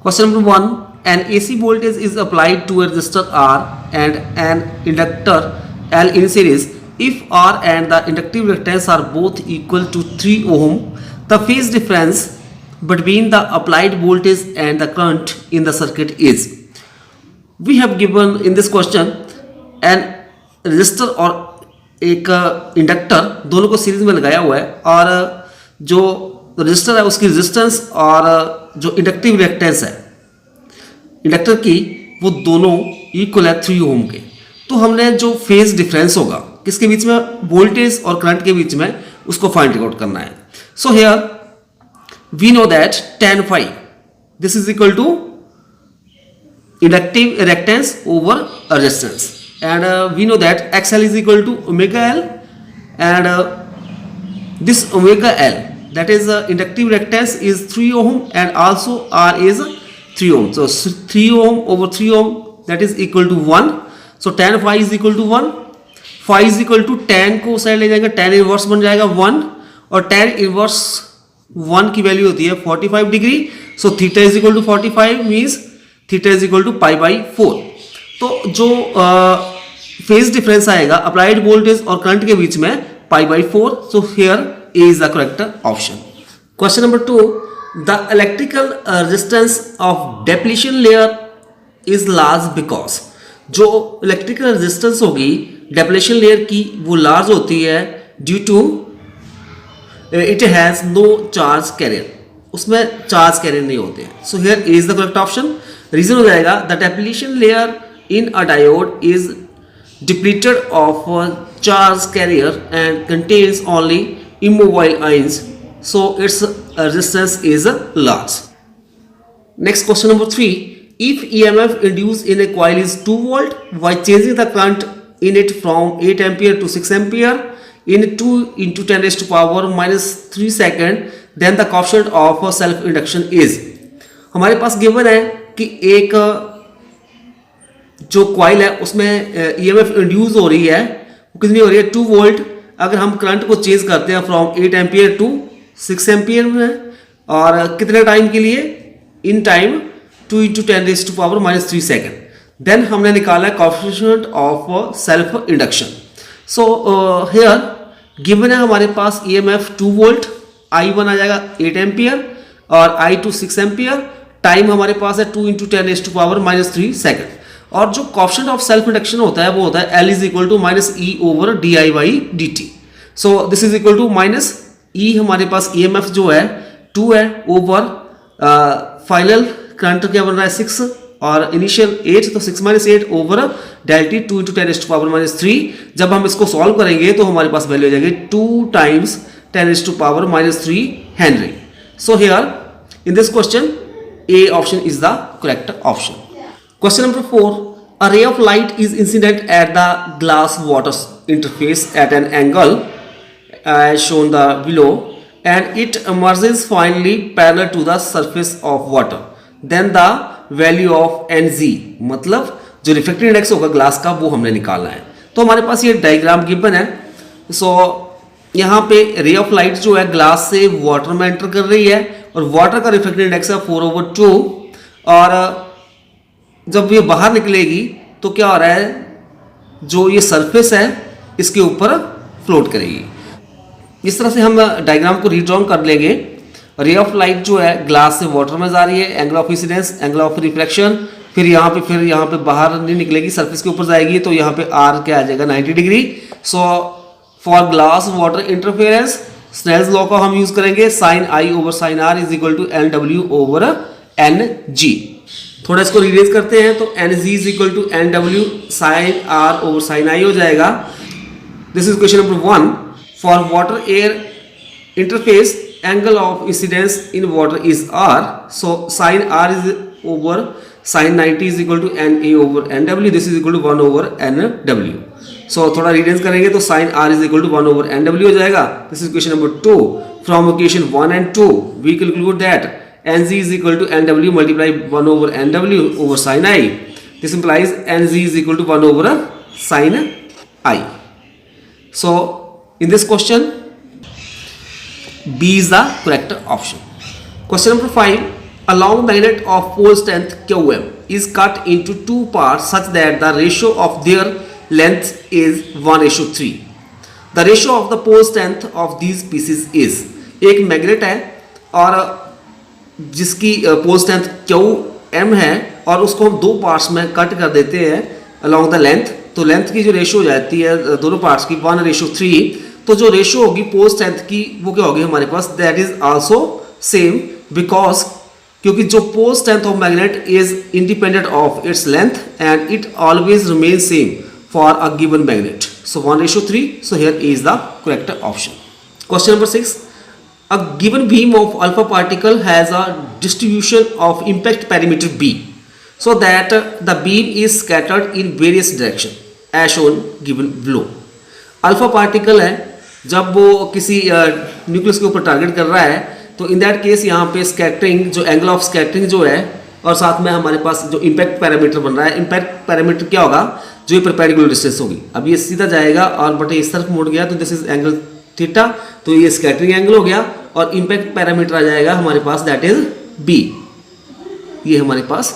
Question number 1. An AC voltage is applied to a resistor R and an inductor L in series. If R and the inductive reactance are both equal to 3 ohm, the phase difference between the applied voltage and the current in the circuit is. We have given in this question an resistor और एक inductor दोनों को series में लगाया हुआ है और जो रजिस्टर है उसकी रेजिस्टेंस और जो इंडक्टिव रिएक्टेंस है इंडक्टर की वो दोनों इक्वल है 3 ओम के। तो हमने जो फेज डिफरेंस होगा किसके बीच में, वोल्टेज और करंट के बीच में, उसको फाइंड आउट करना है। So here we know that tan phi this is equal to inductive reactance over resistance and we know that XL is equal to omega L and this omega L, that is inductive reactance, is 3 ohm and also R is 3 ohm. So 3 ohm over 3 ohm, that is equal to 1. So tan phi is equal to 1. Phi is equal to tan को side ले जाएगा, tan inverse बन जाएगा 1 और tan inverse 1 की value होती है 45 degree. So theta is equal to 45 means theta is equal to pi by 4। तो जो फेज डिफरेंस आएगा अप्लाइड वोल्टेज और करंट के बीच में pi by 4। So here A is the correct option. Question number 2. The electrical resistance of depletion layer is large because, जो electrical resistance होगी depletion layer की वो लार्ज होती है due to it has no charge carrier, उसमें charge carrier नहीं होते हैं। So here A is the correct option. Reason हो जाएगा the depletion layer in a diode is depleted of a charge carrier and contains only immobile ions, so its resistance is large. Next question number 3. If EMF induced in a coil is 2 volt, by changing the current in it from 8 ampere to 6 ampere in 2 into 10 raised to power minus 3 second, then the coefficient of self induction is. हमारे पास given है कि एक जो coil है उसमें EMF induce हो रही है, वो कितनी हो रही है 2 वोल्ट। अगर हम करंट को चेंज करते हैं फ्रॉम 8 एम्पियर टू 6 एम्पियर में और कितने टाइम के लिए, in time 2 into 10 raise to power minus 3 second, then हमने निकाला है coefficient of self induction. So here given है हमारे पास ईएमएफ 2 वोल्ट, I1 आ जाएगा 8 एम्पियर और I2 6 एम्पियर, टाइम हमारे पास है 2 into 10 raise to power minus 3 second और जो कोएफिशिएंट ऑफ सेल्फ इंडक्शन होता है वो होता है L is equal to minus e over d i by d t. So this is equal to minus e, हमारे पास EMF जो है 2 है ओवर फाइनल करंट क्या बन रहा है 6 और इनिशियल 8, तो 6 minus 8 over delta t 2 into 10 raise to power minus 3। जब हम इसको सॉल्व करेंगे तो हमारे पास वैल्यू हो जाएगी 2 times 10 raise to power minus 3 henry. So here in this question A option is the correct option. Question number 4. A ray of light is incident at the glass water interface at an angle as shown the below and it emerges finally parallel to the surface of water. Then the value of Nz, मतलब जो refractive index होगा glass का वो हमने निकालना है। तो हमारे पास ये डायग्राम गिवन है। सो यहाँ पे रे ऑफ लाइट जो है ग्लास से वाटर में एंटर कर रही है और वाटर का रिफ्रैक्टिव इंडेक्स है 4/2 और जब ये बाहर निकलेगी तो क्या हो रहा है, जो ये सरफेस है इसके ऊपर फ्लोट करेगी। इस तरह से हम डायग्राम को रीड्रॉ कर लेंगे। रे ऑफ लाइट जो है ग्लास से वाटर में जा रही है, angle of incidence, angle of reflection, फिर यहाँ पे बाहर नहीं निकलेगी, सरफेस के ऊपर जाएगी, तो यहाँ पे आर क्या आ जाएगा 90 degree. So for glass water interference Snell's law का हम यूज करेंगे, sine i over sine r is equal to n डब्ल्यू ओवर एन जी। थोड़ा इसको रिलेट करते हैं तो n g is equal to n डब्ल्यू sine r over sine i हो जाएगा। This is question number 1। For water air interface angle of incidence in water is r, so sine r is over sign 90 is equal to n a over n डब्ल्यू, this is equal to 1 over n डब्ल्यू। So थोड़ा relate करेंगे तो sine r is equal to 1 over n डब्ल्यू हो जाएगा। This is question number 2। From equation 1 and 2 we conclude that Nz is equal to NW multiply 1 over NW over sin I. This implies Nz is equal to 1 over sin I. So in this question B is the correct option. Question number 5. A long magnet of pole strength Qm is cut into two parts such that the ratio of their length is 1:3. The ratio of the pole strength of these pieces is, एक magnet है और जिसकी pole strength Qm है और उसको हम दो parts में कट कर देते हैं along the length, तो लेंथ की जो रेशियो हो जाती है दोनों पार्ट्स की 1:3, तो जो रेशियो होगी पोल स्ट्रेंथ की वो क्या होगी हमारे पास, that is also same, because क्योंकि जो pole strength of magnet is independent of its length and it always remain same for a given magnet. So 1:3. So here is the correct option. Question number 6. A given beam of alpha particle has a distribution of impact parameter B so that the beam is scattered in various direction as shown given below. Alpha particle है, जब वो किसी nucleus के ऊपर target कर रहा है तो इन दैट केस यहाँ पे स्कैटरिंग, जो एंगल ऑफ स्कैटरिंग जो है, और साथ में हमारे पास जो इम्पैक्ट पैरामीटर बन रहा है, इम्पैक्ट पैरामीटर क्या होगा, जो ये परपेंडिकुलर डिस्टेंस होगी. अब ये सीधा जाएगा और बट इस तरफ मुड़ गया तो दिस इज एंगल थीटा, तो ये स्कैटरिंग एंगल हो गया और इम्पैक्ट पैरामीटर आ जाएगा हमारे पास, दैट इज बी. ये हमारे पास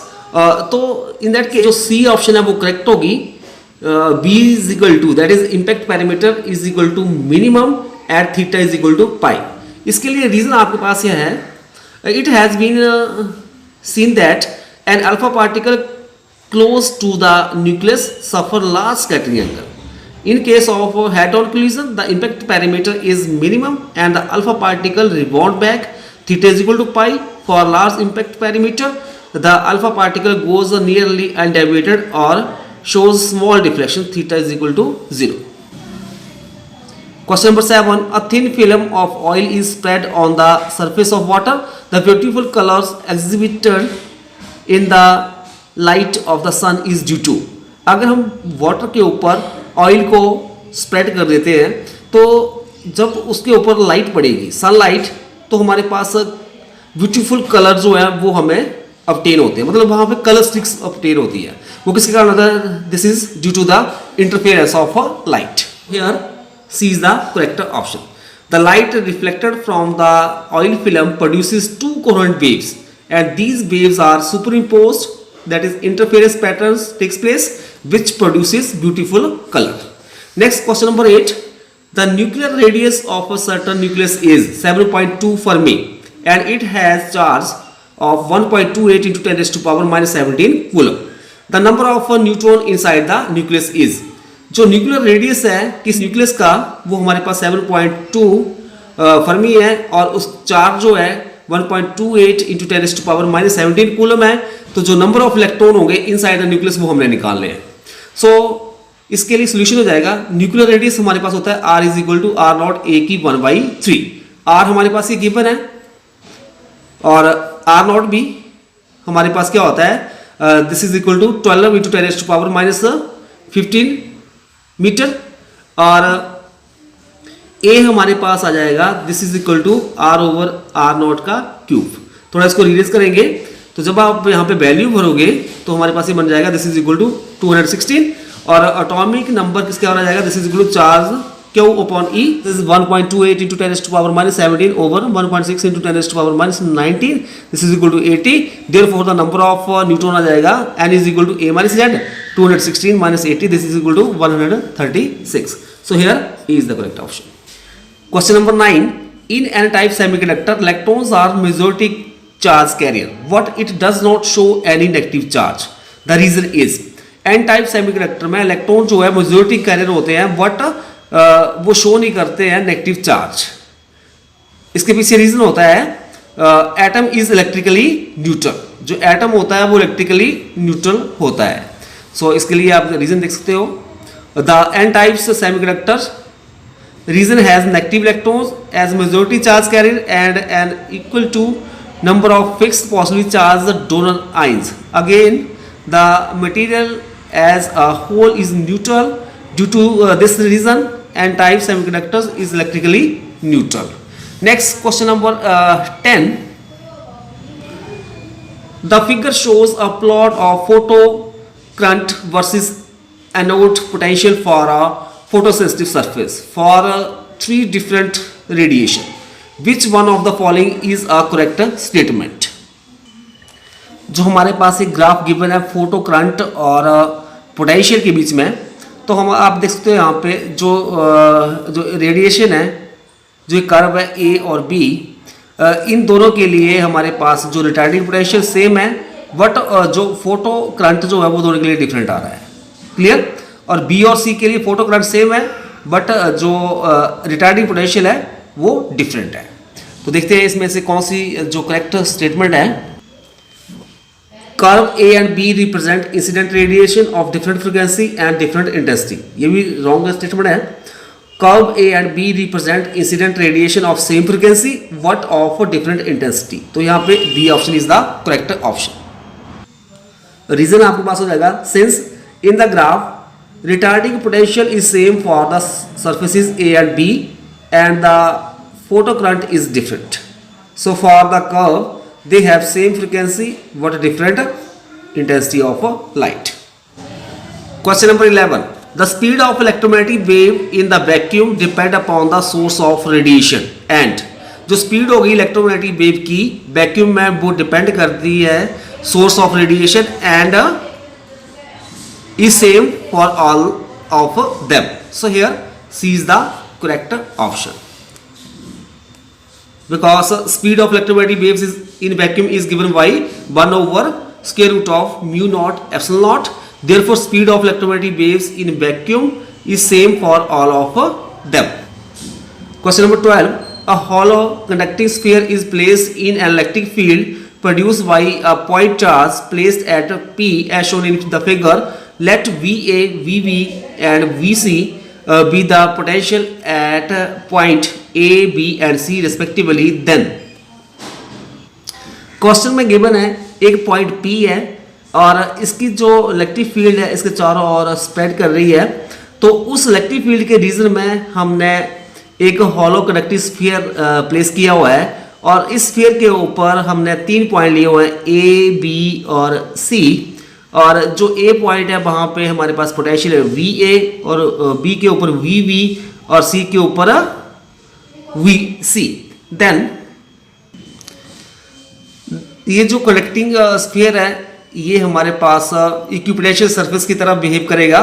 तो इन दैट केस जो सी ऑप्शन है वो करेक्ट होगी. B is equal to, that is impact parameter is equal to minimum at theta is equal to pi. इसके लिए रीजन आपके पास यह है, it has been seen that an alpha particle close to the nucleus suffer large scattering angle. In case of head-on collision, the impact parameter is minimum and the alpha particle rebound back. Theta is equal to pi. For large impact parameter, the alpha particle goes nearly undeviated or shows small deflection. Theta is equal to 0. Question number 7. A thin film of oil is spread on the surface of water. The beautiful colors exhibited in the light of the sun is due to. अगर हम water के ऊपर oil को spread कर देते हैं तो जब उसके ऊपर लाइट पड़ेगी, सनलाइट, तो हमारे पास ब्यूटीफुल कलर जो है वो हमें ऑब्टेन होते हैं, मतलब वहाँ पे कलर स्टिक्स ऑब्टेन होती है. वो किसके कारण होता है, this is due to the interference of a light. Here C is the correct option. The light reflected from the oil film produces two coherent waves and these waves are superimposed, that is interference patterns takes place which produces beautiful color. Next, question number 8. The nuclear radius of a certain nucleus is 7.2 Fermi and it has charge of 1.28 into 10 raised to power minus 17 coulomb. The number of neutron inside the nucleus is, जो nuclear radius है किस nucleus का वो हमारे पास 7.2 Fermi है और उस charge जो है 1.28 into 10 raised to power minus 17 coulomb है. तो जो नंबर ऑफ इलेक्ट्रॉन होंगे इनसाइड द न्यूक्लियस वो हमने निकालने हैं. सो इसके लिए सोल्यूशन हो जाएगा, न्यूक्लियर रेडियस हमारे पास होता है R is equal to R naught A की 1/3. R हमारे पास ये गिवन है और R नॉट भी हमारे पास क्या होता है, this is equal to 12 into 10 raised to power minus 15 metre और A हमारे पास आ जाएगा, this is equal to R over R naught का क्यूब. थोड़ा इसको रिलेट करेंगे तो जब आप यहाँ पे वैल्यू भरोगे तो हमारे पास ये बन जाएगा, दिस इज इक्वल टू 216 और एटॉमिक नंबर किसका हो जाएगा, this is equal to charge Q upon E, this is 1.28 into 10 raised to power minus 17 over 1.6 into 10 raised to power minus 19, this is equal to 80. Therefore the number of neutron आ जाएगा N is equal to A minus Z, 216 minus 80, this is equal to 136. So here is the correct option. Question number 9. In n-type semiconductor, electrons are majority charge carrier. What it does not show any negative charge. The reason is n-type semiconductor में electron जो है majority carrier होते हैं, but वो show नहीं करते हैं negative charge. इसके पीछे रीजन होता है एटम इज इलेक्ट्रिकली न्यूट्रल. जो एटम होता है वो इलेक्ट्रिकली न्यूट्रल होता है. सो इसके लिए आप रीजन देख सकते हो. The n-type semiconductor region has negative electrons as majority charge carrier and an equal to number of fixed positively charged donor ions. Again, the material as a whole is neutral. Due to this reason, n-type semiconductors is electrically neutral. Next, question number 10. The figure shows a plot of photo current versus anode potential for a photosensitive surface for 3 different radiation. Which one of the following is a correct statement? जो हमारे पास एक graph given है photo current और potential के बीच में, तो हम आप देख सकते हो यहाँ पे जो रेडिएशन है, जो कर्व है ए और बी, इन दोनों के लिए हमारे पास जो रिटार्डिंग पोटेंशियल सेम है, बट जो फोटो करंट जो है वो दोनों के लिए डिफरेंट आ रहा है। क्लियर? और बी और सी के लिए फोटो करंट सेम है, बट जो रिटार्डिंग पोटेंशियल है वो डिफरेंट है। तो देखते हैं इसमें से कौन सी जो करेक्ट स्टेटमेंट है। Curve A and B represent incident radiation of different frequency and different intensity. ये भी रॉन्ग स्टेटमेंट है। Curve A and B represent incident radiation of same frequency but of different intensity. तो यहाँ पे B option is the correct option. Reason आपके पास हो जाएगा, since in the graph retarding potential is same for the surfaces A and B and the photocurrent is different. So for the curve they have same frequency but different intensity of light. Question number 11. The speed of electromagnetic wave in the vacuum depend upon the source of radiation and जो speed होगी electromagnetic wave की vacuum में वो depend करती है source of radiation and is same for all of them. So here C is the correct option because speed of electromagnetic waves is in vacuum is given by 1 over square root of mu naught epsilon naught. Therefore speed of electromagnetic waves in vacuum is same for all of them. Question number 12. A hollow conducting sphere is placed in an electric field produced by a point charge placed at P as shown in the figure. Let VA, VB and VC be the potential at point A, B and C respectively. Then question में given है एक point P है और इसकी जो electric field है इसके चारों ओर स्प्रेड कर रही है. तो उस इलेक्ट्रिक फील्ड के रीजन में हमने एक हॉलो कंडक्टिव स्फीयर प्लेस किया हुआ है और इस स्फीयर के ऊपर हमने 3 पॉइंट लिए हुए हैं A, B और C. और जो ए पॉइंट है वहां पे हमारे पास पोटेंशियल है VA और बी के ऊपर VB और सी के ऊपर VC. देन ये जो कंडक्टिंग स्फीयर है ये हमारे पास इक्विपोटेंशियल सरफेस की तरह बिहेव करेगा.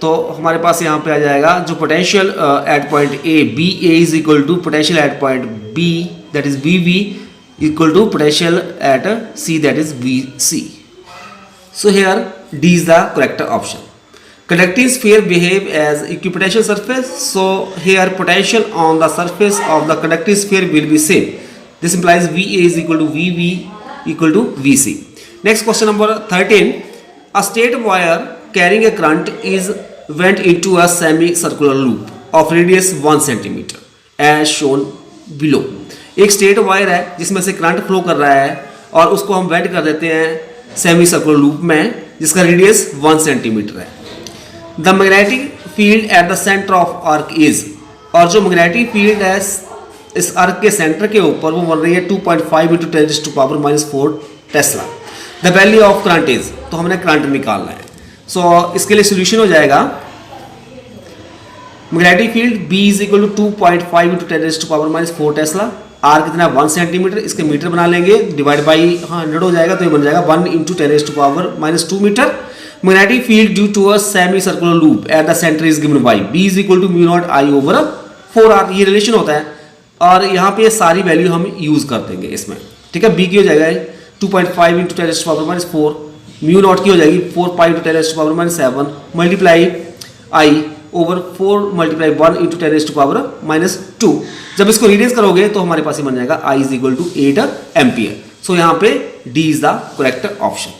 तो हमारे पास यहाँ पे आ जाएगा जो potential at point A BA is equal to potential at point B that is VB equal to potential at C that is VC. So here D is the correct option. Conducting sphere behave as equipotential surface. So here potential on the surface of the conducting sphere will be same. This implies VA is equal to VB equal to VC. Next question number 13. A straight wire carrying a current is went into a semi-circular loop of radius 1 centimeter as shown below. एक straight wire है जिसमें से current flow कर रहा है और उसको हम वेंट कर देते हैं सेमी सर्कुलर लूप में जिसका रेडियस 1 सेंटीमीटर है. The magnetic field at the centre of arc is, और जो मैग्नेटिक फील्ड है इस आर्क के सेंटर के ऊपर वो बन रही है 2.5 × 10⁻⁴ Tesla. The value of current is, तो हमने करंट निकालना है. सो इसके लिए सोल्यूशन हो जाएगा magnetic field B is equal to 2.5 × 10⁻⁴ tesla. R कितना 1 सेंटीमीटर, इसके मीटर बना लेंगे, डिवाइड बाई 100 हो जाएगा तो ये बन जाएगा 1 × 10⁻⁻² metre. Magnetic field due to a semi circular loop at the centre is given by B is equal to μ0I/4R. ये रिलेशन होता है और यहाँ पे ये सारी वैल्यू हम यूज कर देंगे इसमें. ठीक है, B की हो जाएगा 2.5 × 10⁻⁴, μ0 की हो जाएगी 4π × 10⁻⁷ मल्टीप्लाई I ओवर 4 मल्टीप्लाई 1 × 10⁻². जब इसको रिड्यूस करोगे तो हमारे पास ही बन जाएगा I is equal to 8 ampere. So यहाँ पे D is the correct option.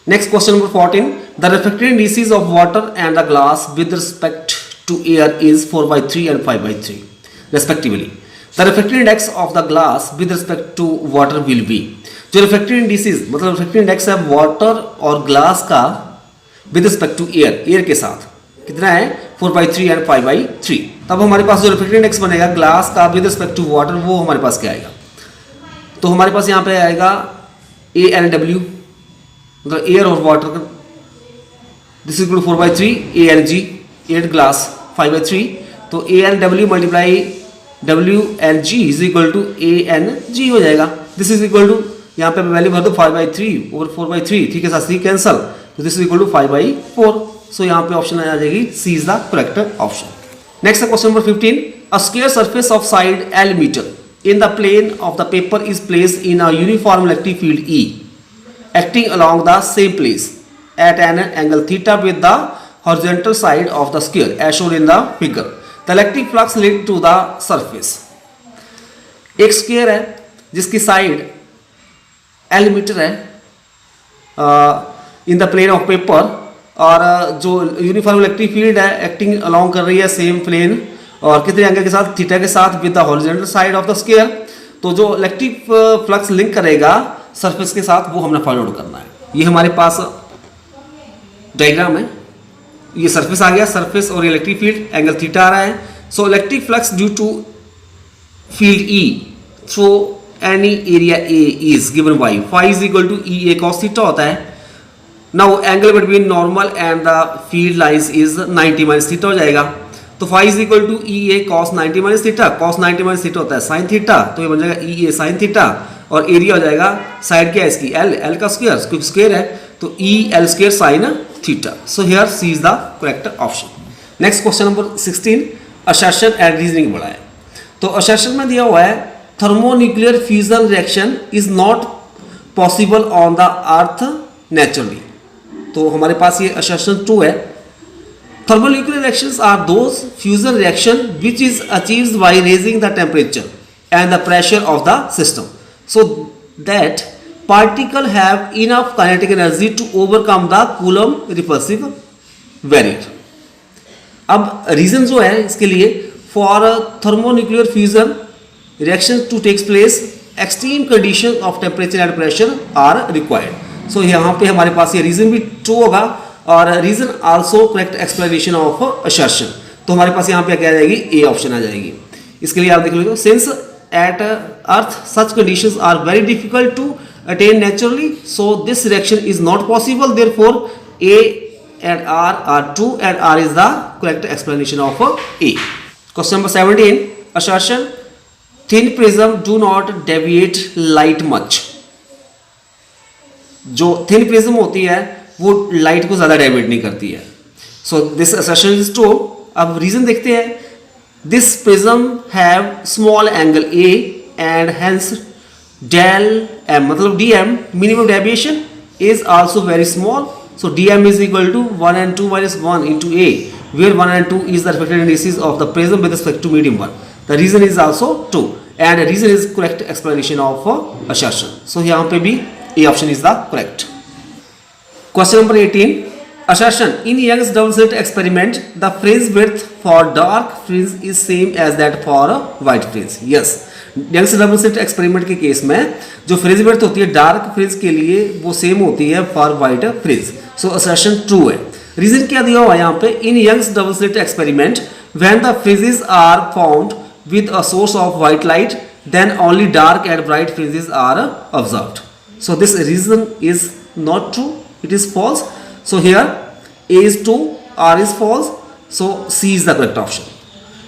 Next question number 14. The refractive indices of water and the glass with respect to air is 4/3 and 5/3 respectively. The refractive index of the glass with respect to water will be. जो refractive indices मतलब refractive index है water और glass का with respect to air के साथ कितना है 4/3 and 5/3. तब हमारे पास जो रिफ्रैक्टिव इंडेक्स बनेगा ग्लास का विद रिस्पेक्ट टू वाटर वो हमारे पास क्या आएगा. तो हमारे पास यहाँ पे आएगा ANW मतलब एयर और वाटर का this is equal to 4/3 ANG air glass 5/3. तो ANW multiply WNG is equal to ANG हो जाएगा. दिस इज इक्वल टू यहाँ पे वैल्यू भर दो 5/3 ओवर 4/3, 3 के साथ 3 कैंसल, तो this is equal to 5/4। So यहाँ पे ऑप्शन आ जाएगी C is the correct option. Next question number 15, a square surface of side L meter in the plane of the paper is placed in a uniform electric field E acting along the same place at an angle theta with the horizontal side of the sphere as shown in the figure. The electric flux linked to the surface. एक square है जिसकी side L metre है in the plane of paper, और जो uniform electric field है acting along कर रही है सेम प्लेन और कितने एंगल के साथ, थीटा के साथ, with the horizontal side of the square. तो जो इलेक्ट्रिक फ्लक्स लिंक करेगा सरफेस के साथ वो हमने फाइंड आउट करना है। ये हमारे पास डायग्राम है, ये सरफेस आ गया, सरफेस और इलेक्ट्रिक फील्ड एंगल थीटा आ रहा है। So electric flux due to field E through any area A is given by phi is equal to E A cos theta होता है। Now angle between normal and the field lines is 90 minus theta हो जाएगा। तो phi is equal to E A cos 90 minus theta, cos 90 minus theta होता है sine theta, तो ये बन जाएगा ई ए साइन थीटा, और एरिया हो जाएगा साइड क्या है इसकी एल, एल का स्क्वायर, क्योंकि स्क्वायर है तो E L square sine theta. So here C is the correct option. Next question number 16, assertion and reasoning बड़ा है। तो असर्शन में दिया हुआ है thermonuclear fusion reaction is not possible on the earth naturally. तो हमारे पास ये असर्शन 2 है। Thermonuclear reactions are those fusion reaction which is achieved by raising the temperature and the pressure of the system so that particle have enough kinetic energy to overcome the Coulomb repulsive barrier. अब reason जो है इसके लिए for thermonuclear fusion reaction to takes place extreme conditions of temperature and pressure are required. So यहाँ पे हमारे पास ये reason भी ट्रू होगा और reason also correct explanation of assertion. तो हमारे पास यहाँ पे क्या आ जाएगी, ए ऑप्शन आ जाएगी। इसके लिए आप देख लीजिए, since at earth such conditions are very difficult to attain naturally so this reaction is not possible, therefore A and R R true and R is the correct explanation of A. Question number 17, assertion thin prism do not deviate light much. जो thin prism होती है वो light को ज्यादा deviate नहीं करती है। So this assertion is true. अब रीजन देखते हैं, this prism have small angle a and hence del m मतलब d m minimum deviation is also very small. So d m is equal to 1 and 2 minus 1 into a where 1 and 2 is the reflected indices of the prism with respect to medium 1. The reason is also true and reason is correct explanation of assertion. So यहाँ पे भी A option is the correct. Question number 18, assertion in Young's double slit experiment the fringe width for dark fringe is same as that for white fringe. Yes, Young's double slit experiment के case में जो fringe width होती है dark fringe के लिए वो same होती है for white fringe. So assertion true है। रीजन क्या दिया हुआ है यहाँ पे, इन Young's double slit experiment when the fringes are found with a source of white light then only dark and bright fringes are observed. So this reason is not true, it is false. So here A is true, R is false, so C is the correct option.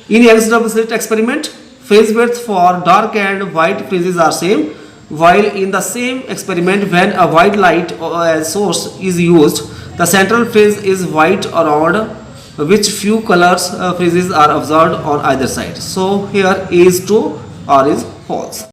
In Young's double slit experiment, phase width for dark and white fringes are same, while in the same experiment when a white light as source is used, the central fringe is white around which few colors fringes are observed on either side. So here A is true, R is false.